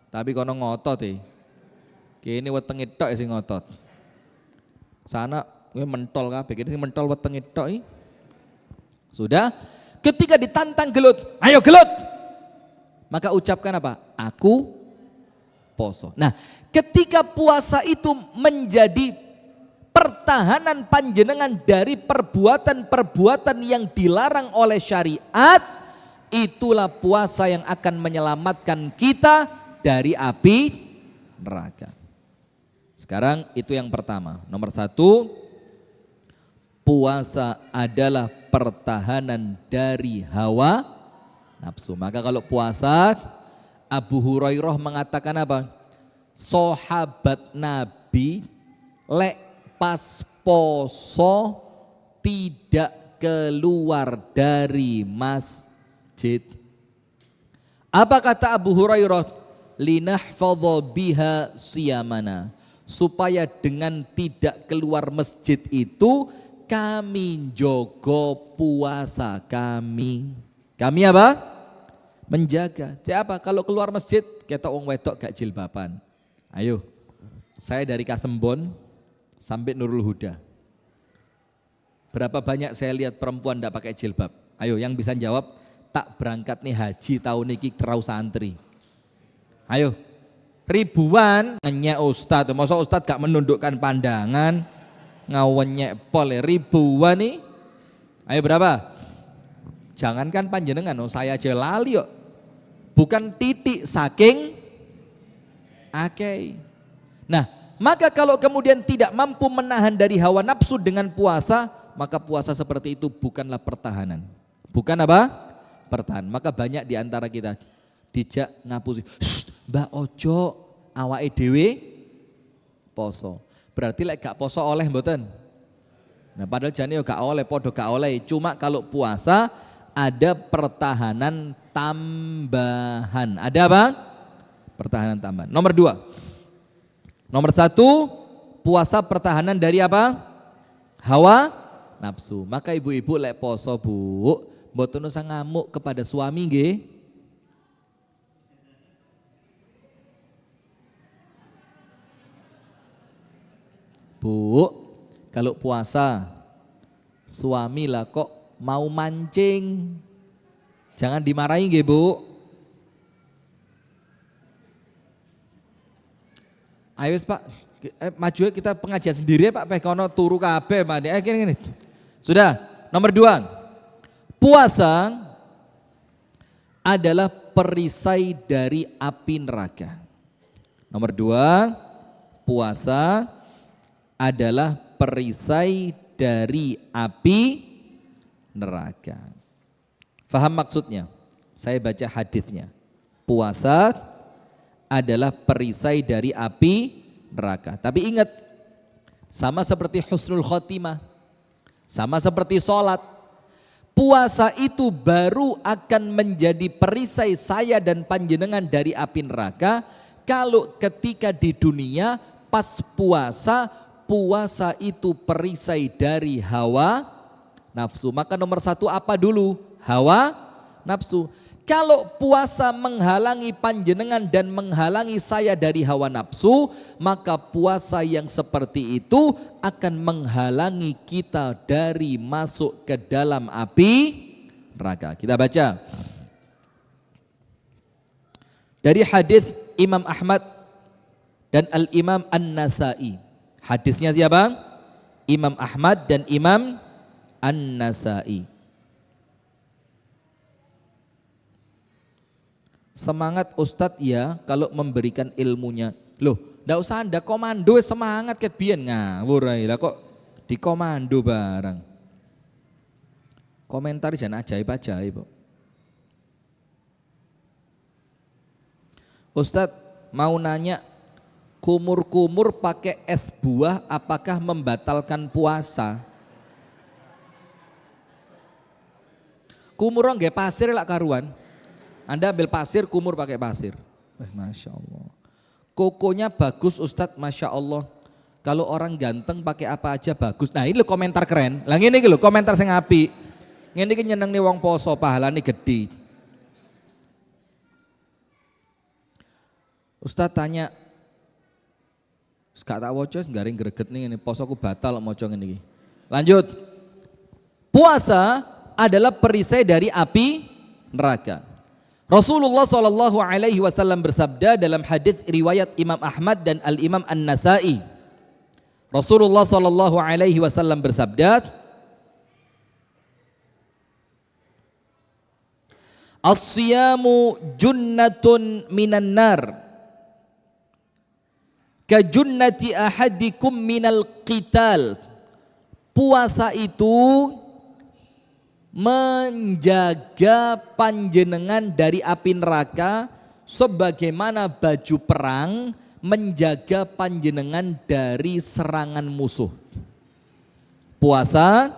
Tapi kono ngotot kini wetenge tok sing ngotot. Sana gue mentol kabeh, kene sing mentol wetenge tok. Sudah, ketika ditantang gelut, ayo gelut. Maka ucapkan apa? Aku poso. Nah, ketika puasa itu menjadi pertahanan panjenengan dari perbuatan-perbuatan yang dilarang oleh syariat, itulah puasa yang akan menyelamatkan kita dari api neraka. Sekarang itu yang pertama. Nomor 1, puasa adalah pertahanan dari hawa nafsu. Maka kalau puasa, Abu Hurairah mengatakan apa? Sahabat Nabi lek pas poso tidak keluar dari masjid. Apa kata Abu Hurairah? Linahfadha biha siyamana. Supaya dengan tidak keluar masjid itu kami jogo puasa kami. Kami apa? Menjaga. Siapa? Kalau keluar masjid ketok wong wedok gak jilbaban. Ayo. Saya dari Kasembon sampai Nurul Huda. Berapa banyak saya lihat perempuan tidak pakai jilbab? Ayo yang bisa jawab, tak berangkat nih haji tahun ini kerau santri. Ayo. Ribuan nyek ustad, masa ustad gak menundukkan pandangan, ngawenyek pol ribuan nih. Ayo berapa? Jangankan panjenengan, saya aja lali yuk. Bukan titik saking akei. Nah, maka kalau kemudian tidak mampu menahan dari hawa nafsu dengan puasa, maka puasa seperti itu bukanlah pertahanan. Bukan apa? Pertahanan. Maka banyak di antara kita dijak ngapusi, Mbak Ojo awake dhewe poso. Berarti lek gak poso oleh mboten. Nah, padahal jane yo gak oleh, podo gak oleh. Cuma kalau puasa ada pertahanan tambahan. Ada apa? Pertahanan tambahan. Nomor 2. Nomor 1, puasa pertahanan dari apa? Hawa nafsu. Maka ibu-ibu lek poso, Bu, mboten usah ngamuk kepada suami nggih. Bu, kalau puasa suami lah kok mau mancing, jangan dimarahi nggih, Bu. Ayo Pak, maju kita pengajian sendiri ya Pak, pekono turu kabeh Pak. Gini. Sudah, nomor 2. Puasa adalah perisai dari api neraka. Nomor 2, puasa adalah perisai dari api neraka. Faham maksudnya? Saya baca hadisnya. Puasa adalah perisai dari api neraka. Tapi ingat, sama seperti husnul khotimah, sama seperti sholat, puasa itu baru akan menjadi perisai saya dan panjenengan dari api neraka kalau ketika di dunia pas puasa, puasa itu perisai dari hawa nafsu. Maka nomor 1 apa dulu? Hawa nafsu. Kalau puasa menghalangi panjenengan dan menghalangi saya dari hawa nafsu, maka puasa yang seperti itu akan menghalangi kita dari masuk ke dalam api neraka. Kita baca dari hadis Imam Ahmad dan Al-Imam An-Nasai. Hadisnya siapa? Imam Ahmad dan Imam An-Nasai. Semangat Ustadz ya kalau memberikan ilmunya. Loh, ndak usah Anda komando, semangat ket biyen ngawur ae. Lah kok dikomando barang. Komentar jangan ajaib-ajaib, Bu. Ustadz mau nanya, kumur-kumur pakai es buah apakah membatalkan puasa? Kumur nggih pasir lak karuan. Anda ambil pasir, kumur pakai pasir. Masya Allah. Kokonya bagus Ustadz, Masya Allah. Kalau orang ganteng pakai apa aja bagus. Nah ini loh komentar keren. Lah ini loh komentar sing apik. Ngene iki nyenengne wong poso, pahalane gede. Ustadz tanya, gak tak waca garing greget nih, ini posoku batal maca ngene iki. Lanjut. Puasa adalah perisai dari api neraka. Rasulullah Shallallahu Alaihi Wasallam bersabda dalam hadis riwayat Imam Ahmad dan Al Imam An-Nasai. Rasulullah Shallallahu Alaihi Wasallam bersabda, "As-siyamu junnatun minan nar, ka junnati ahadikum minal qital." Puasa itu menjaga panjenengan dari api neraka sebagaimana baju perang menjaga panjenengan dari serangan musuh. Puasa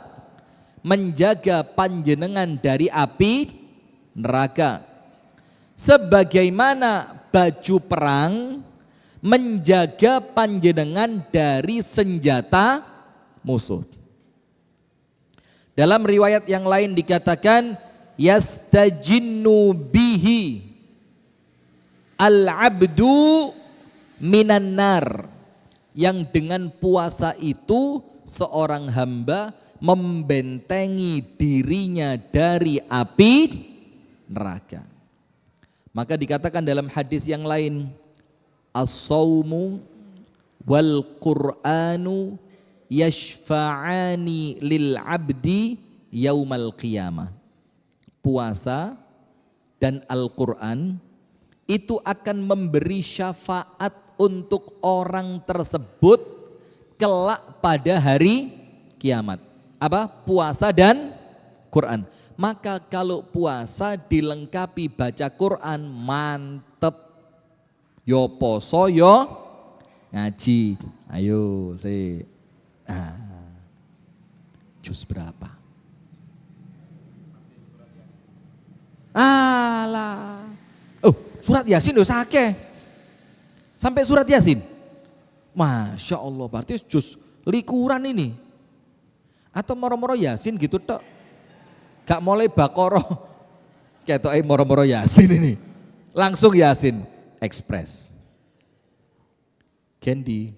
menjaga panjenengan dari api neraka sebagaimana baju perang menjaga panjenengan dari senjata musuh. Dalam riwayat yang lain dikatakan yastajinnu bihi al-abdu minan nar, yang dengan puasa itu seorang hamba membentengi dirinya dari api neraka. Maka dikatakan dalam hadis yang lain, as-saumu wal qur'anu yashfa'ani lil abdi yaumal qiyamah. Puasa dan Al-Quran itu akan memberi syafaat untuk orang tersebut kelak pada hari kiamat. Apa? Puasa dan Quran. Maka kalau puasa dilengkapi baca Quran, mantep. Yo poso yo ngaji. Ayo sih. Jus berapa? Alah. Oh, surat Yasin udah sake. Sampai surat Yasin. Masya Allah, berarti jus likuran ini. Atau moro-moro Yasin gitu tok. Gak mulai Baqarah. Kayak moro-moro Yasin ini. Langsung Yasin Express. Candy.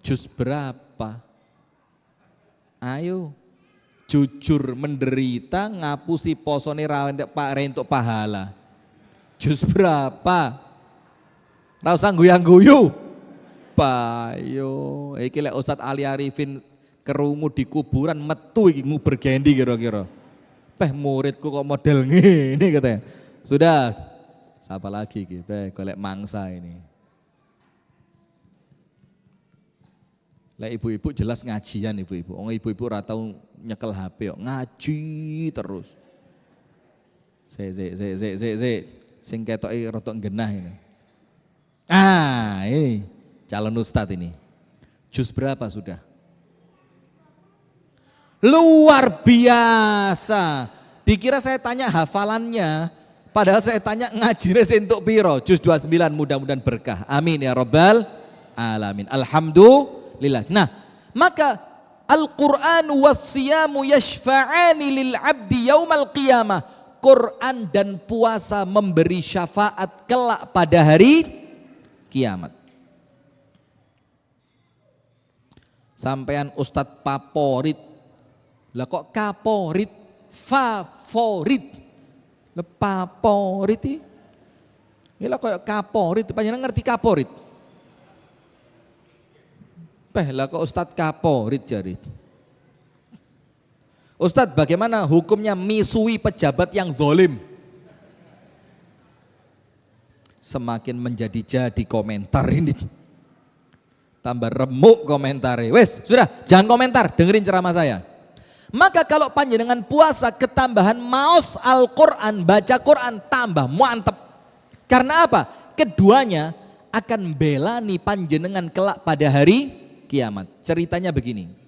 Jus berapa? Ayo, jujur menderita ngapusi posone rentuk pahala. Jus berapa? Ra usah guyang-guyu. Payo, iki lek Ustaz Ali Arifin kerungu di kuburan metu iki nguber gendi kira-kira. Muridku kok model ngene katanya. Sudah. Siapa lagi iki? Golek mangsa ini. Lah ibu-ibu jelas ngajian ibu-ibu. Ibu-ibu ora tau nyekel HP kok, ngaji terus. Sing ketoke rada genah ini. Ini calon ustadz ini. Jus berapa sudah? Luar biasa. Dikira saya tanya hafalannya, padahal saya tanya ngajire entuk piro? Jus 29, mudah-mudahan berkah. Amin ya rabbal alamin. Alhamdulillah. Nah, maka Al-Quran was-siyamu yashfa'ani lil abdi yaumal qiyamah. Quran dan puasa memberi syafaat kelak pada hari kiamat. Sampean Ustadz favorit. Lah kok kaporit? Favorit. Lah favorit iki. Ya lah kok kaporit, panjenengan ngerti kaporit? Lah kok Ustadz kaporit jari. Ustadz, bagaimana hukumnya misui pejabat yang zalim? Semakin menjadi komentar ini. Tambah remuk komentarnya. Wes, sudah, jangan komentar, dengerin ceramah saya. Maka kalau panjenengan puasa ketambahan maos Al-Quran, baca Quran, tambah mantep. Karena apa? Keduanya akan belani panjenengan kelak pada hari kiamat. Ceritanya begini.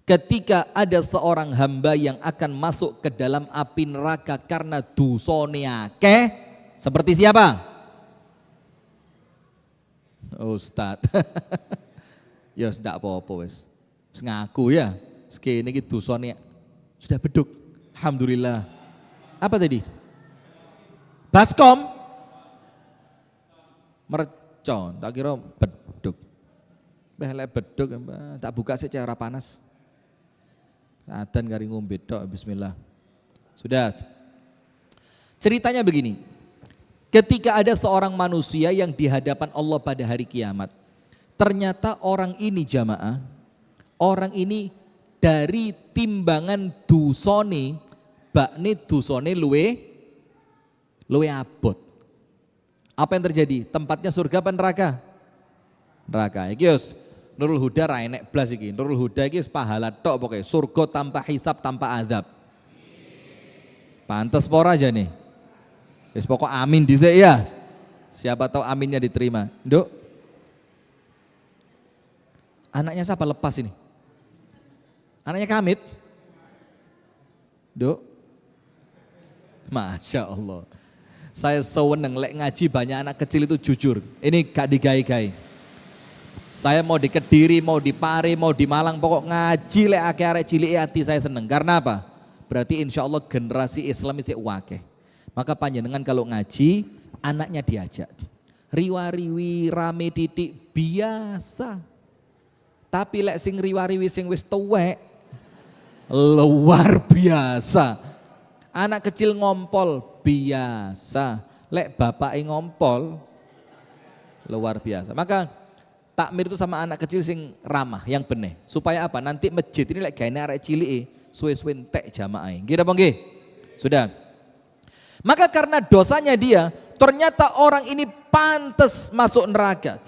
Ketika ada seorang hamba yang akan masuk ke dalam api neraka karena dosane akeh, seperti siapa? Ustadz. Ya ndak apa-apa wis. Wis ngaku ya. Sekene iki dosane sudah beduk. Alhamdulillah. Apa tadi? Baskom. Mercon, tak kira beduk. Lek beduk tak buka sih cara panas. Adzan kari ngombe tok, bismillah. Sudah. Ceritanya begini, ketika ada seorang manusia yang di hadapan Allah pada hari kiamat, ternyata orang ini jamaah, orang ini dari timbangan dusone, bakne dusone luwe abot. Apa yang terjadi? Tempatnya surga apa neraka? Neraka. Iki yos Nurul Huda ra enek blas iki. Nurul Huda iki pahala tok pokoknya, surga tanpa hisab, tanpa azab. Pantes pora aja nih. Wis pokok amin dhisik ya. Siapa tahu aminnya diterima. Nduk. Anaknya siapa lepas ini? Anaknya Kamit? Nduk. Masya Allah. Saya seweneng lek ngaji banyak anak kecil itu jujur. Ini gak digai-gai. Saya mau di Kediri, mau di Pare, mau di Malang, pokok ngaji lek akeh arek cilik hati saya seneng. Karena apa? Berarti insya Allah generasi Islam isih wakeh. Maka panjenengan kalau ngaji, anaknya diajak. Riwa-riwi, rame titik, biasa. Tapi lek sing riwa-riwi sing wis tuwek, luar biasa. Anak kecil ngompol, biasa. Lek bapak ngompol, luar biasa. Maka takmir itu sama anak kecil sing ramah, yang benih. Supaya apa? Nanti masjid ini lek gaene arek cilik, suwe-suwe entek jamaah. Nggih apa nggih? Sudah. Maka karena dosanya dia, ternyata orang ini pantas masuk neraka.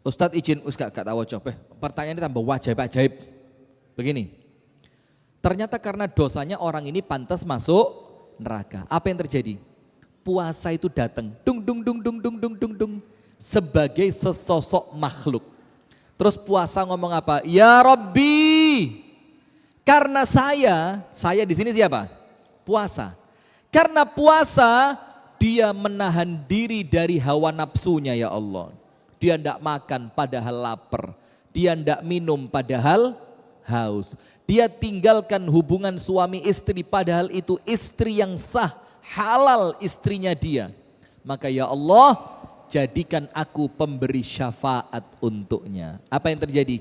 Ustadz izin, gak tahu coba. Pertanyaan ini tambah ajaib. Begini, ternyata karena dosanya orang ini pantas masuk neraka. Apa yang terjadi? Puasa itu datang, dung, sebagai sesosok makhluk. Terus puasa ngomong apa? Ya Rabbi, karena saya di sini siapa? Puasa. Karena puasa, dia menahan diri dari hawa nafsunya ya Allah. Dia tidak makan padahal lapar. Dia tidak minum padahal haus. Dia tinggalkan hubungan suami istri padahal itu istri yang sah, halal istrinya dia. Maka ya Allah, jadikan aku pemberi syafaat untuknya. Apa yang terjadi?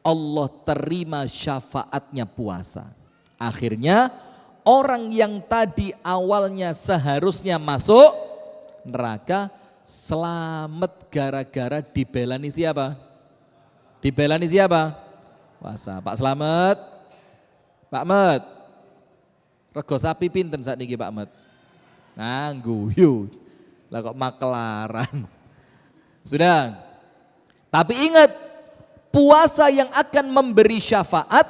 Allah terima syafaatnya puasa. Akhirnya orang yang tadi awalnya seharusnya masuk neraka, selamat gara-gara dibelani siapa? Dibelani siapa? Puasa. Pak Slamet, Pak Met, rego sapi pinten saat niki Pak Met? Nganggu yuk, lah kok makelaran. Sudah. Tapi ingat, puasa yang akan memberi syafaat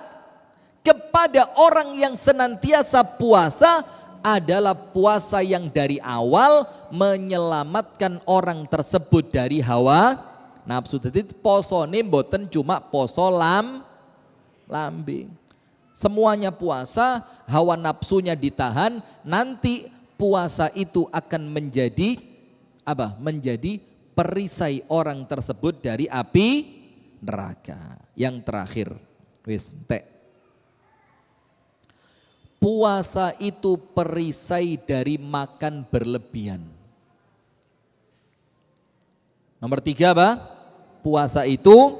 kepada orang yang senantiasa puasa adalah puasa yang dari awal menyelamatkan orang tersebut dari hawa nafsu. Jadi posone mboten cuma poso lambing. Semuanya puasa, hawa nafsunya ditahan, nanti puasa itu akan menjadi apa? Menjadi perisai orang tersebut dari api neraka. Yang terakhir, wis entek. Puasa itu perisai dari makan berlebihan. Nomor 3 apa? Puasa itu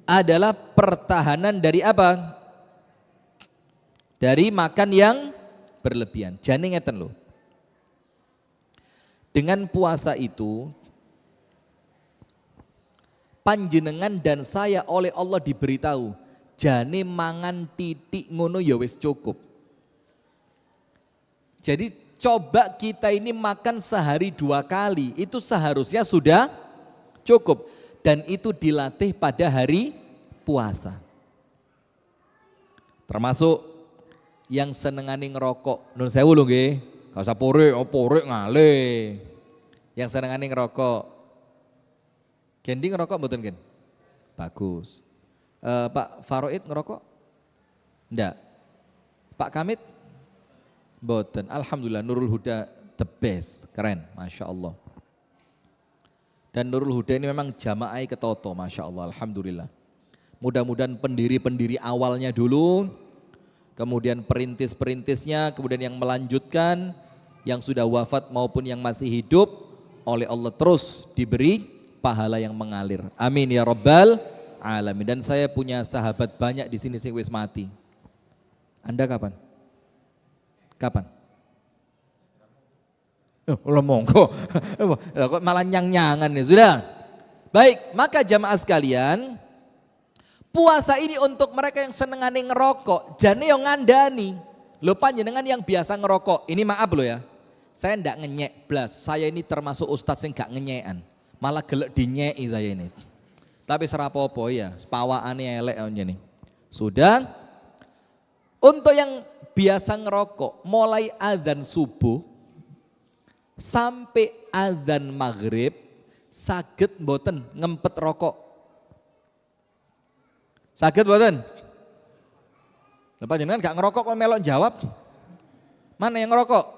adalah pertahanan dari apa? Dari makan yang berlebihan. Jane ngeten lho. Dengan puasa itu panjenengan dan saya oleh Allah diberitahu, jane mangan titik ngono ya wis cukup. Jadi coba kita ini makan sehari 2 kali, itu seharusnya sudah cukup. Dan itu dilatih pada hari puasa. Termasuk yang senengane ngerokok, nun sewu lho nggih, gak usah porek ngale. Yang senengane ngerokok, Gendi ngerokok mboten Gen? Bagus. Pak Faroid ngerokok? Enggak. Pak Kamit? Mboten. Alhamdulillah Nurul Huda the best, keren, Masya Allah. Dan Nurul Huda ini memang jamaah ketoto, Masya Allah, Alhamdulillah. Mudah-mudahan pendiri-pendiri awalnya dulu, kemudian perintis-perintisnya, kemudian yang melanjutkan, yang sudah wafat maupun yang masih hidup, oleh Allah terus diberi pahala yang mengalir. Amin ya Rabbal alamin. Dan saya punya sahabat banyak di sini sing wis mati. Anda kapan? Kapan? Oh, monggo. Kok malah nyang-nyangan ya. Sudah. Baik, maka jamaah sekalian, puasa ini untuk mereka yang senengane ngerokok, jane yang ngandani. Lho panjenengan yang biasa ngerokok, ini maaf loh ya. Saya ndak ngenyek blas. Saya ini termasuk ustadz yang gak ngenyekan. Malah gelek dinyeki saya ini. Tapi serapopo ya, pawaane elek nih. Sudah. Untuk yang biasa ngerokok, mulai adzan subuh sampai adzan maghrib, saged mboten ngempet rokok. Saged mboten? Lepas jenengan gak ngerokok kok melok jawab. Mana yang ngerokok?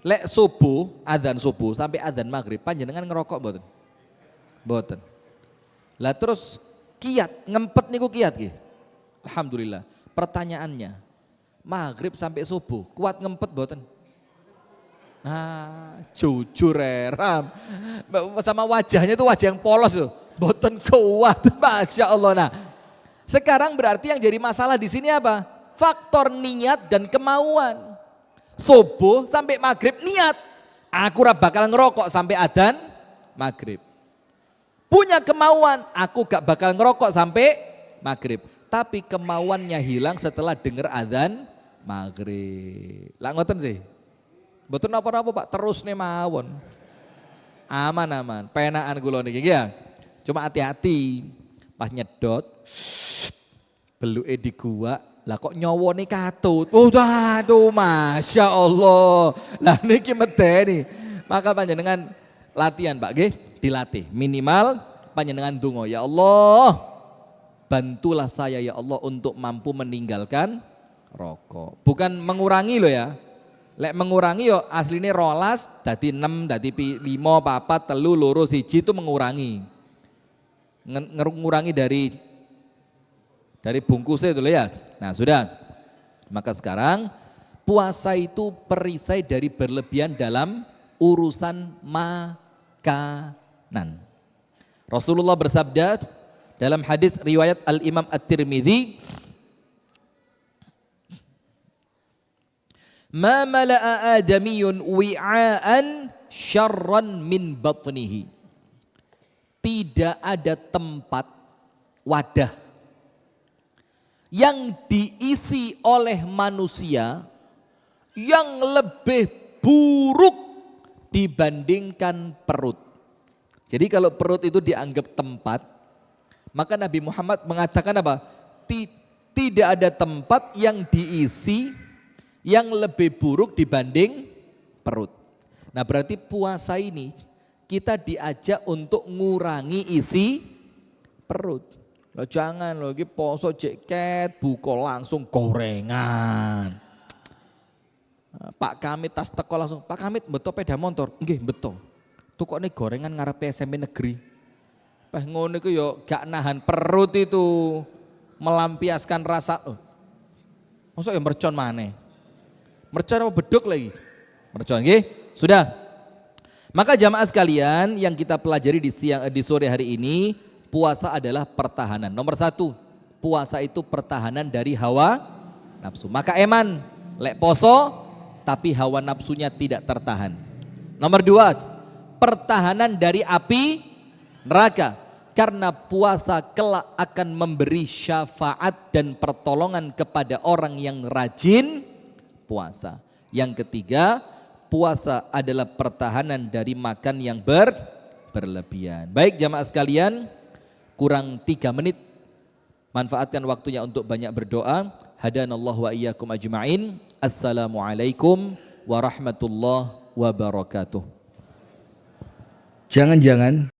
Lek subuh, adzan subuh sampai adzan maghrib, panjenengan ngerokok mboten? Mboten. Lah terus kiat, ngempet niku kiat nggih. Alhamdulillah. Pertanyaannya, maghrib sampai subuh, kuat ngempet mboten? Nah, jujur Ram. Sama wajahnya itu wajah yang polos loh. Mboten kuat, Masya Allah. Nah, sekarang berarti yang jadi masalah di sini apa? Faktor niat dan kemauan. Subuh sampai maghrib niat, aku bakal ngerokok sampai adzan maghrib. Punya kemauan, aku gak bakal ngerokok sampai maghrib. Tapi kemauannya hilang setelah dengar adzan maghrib. Lah ngoten sih. Betul apa-apa Pak, terus nih mawon. Aman-aman, penaan kula niki ya. Cuma hati-hati, pas nyedot, beluke di gua, lah kok nyowone katut. Aduh, Masya Allah. Lah niki medeni. Maka panjenengan latihan Pak nggih, dilatih. Minimal panjenengan donga, ya Allah, bantulah saya ya Allah untuk mampu meninggalkan rokok. Bukan mengurangi loh ya. Lek mengurangi yo aslinya rolas, dadi 6, dadi 5, 4, 3, 2, 1 itu mengurangi. Mengurangi dari bungkusnya itu loh ya. Nah sudah, maka sekarang puasa itu perisai dari berlebihan dalam urusan makanan. Rasulullah bersabda dalam hadis riwayat Al-Imam At-Tirmidzi, ma mala'a adamiyun wi'aan syarran min batnihi. Tidak ada tempat wadah yang diisi oleh manusia yang lebih buruk dibandingkan perut. Jadi kalau perut itu dianggap tempat, maka Nabi Muhammad mengatakan apa? Tidak ada tempat yang diisi yang lebih buruk dibanding perut. Nah berarti puasa ini kita diajak untuk ngurangi isi perut. Loh jangan loh, ini poso ceket buka langsung gorengan. Pak Kamit tas teko langsung, Pak Kamit beto peda motor, nggih beto. Tuh kok ini gorengan ngarepe SMP negeri. Pas ngono iku yo gak nahan perut itu, melampiaskan rasa. Masa yang mercon maneh? Mercon apa beduk lagi? Mercon nggih. Sudah. Maka jamaah sekalian yang kita pelajari di sore hari ini, puasa adalah pertahanan. Nomor 1, puasa itu pertahanan dari hawa nafsu. Maka eman lek poso tapi hawa nafsunya tidak tertahan. Nomor 2, pertahanan dari api neraka. Karena puasa kelak akan memberi syafaat dan pertolongan kepada orang yang rajin puasa. Yang ketiga, puasa adalah pertahanan dari makan yang berlebihan. Baik jamaah sekalian, kurang 3 menit. Manfaatkan waktunya untuk banyak berdoa. Hadanallahu wa iyyakum ajma'in. Assalamualaikum warahmatullahi wabarakatuh. Jangan-jangan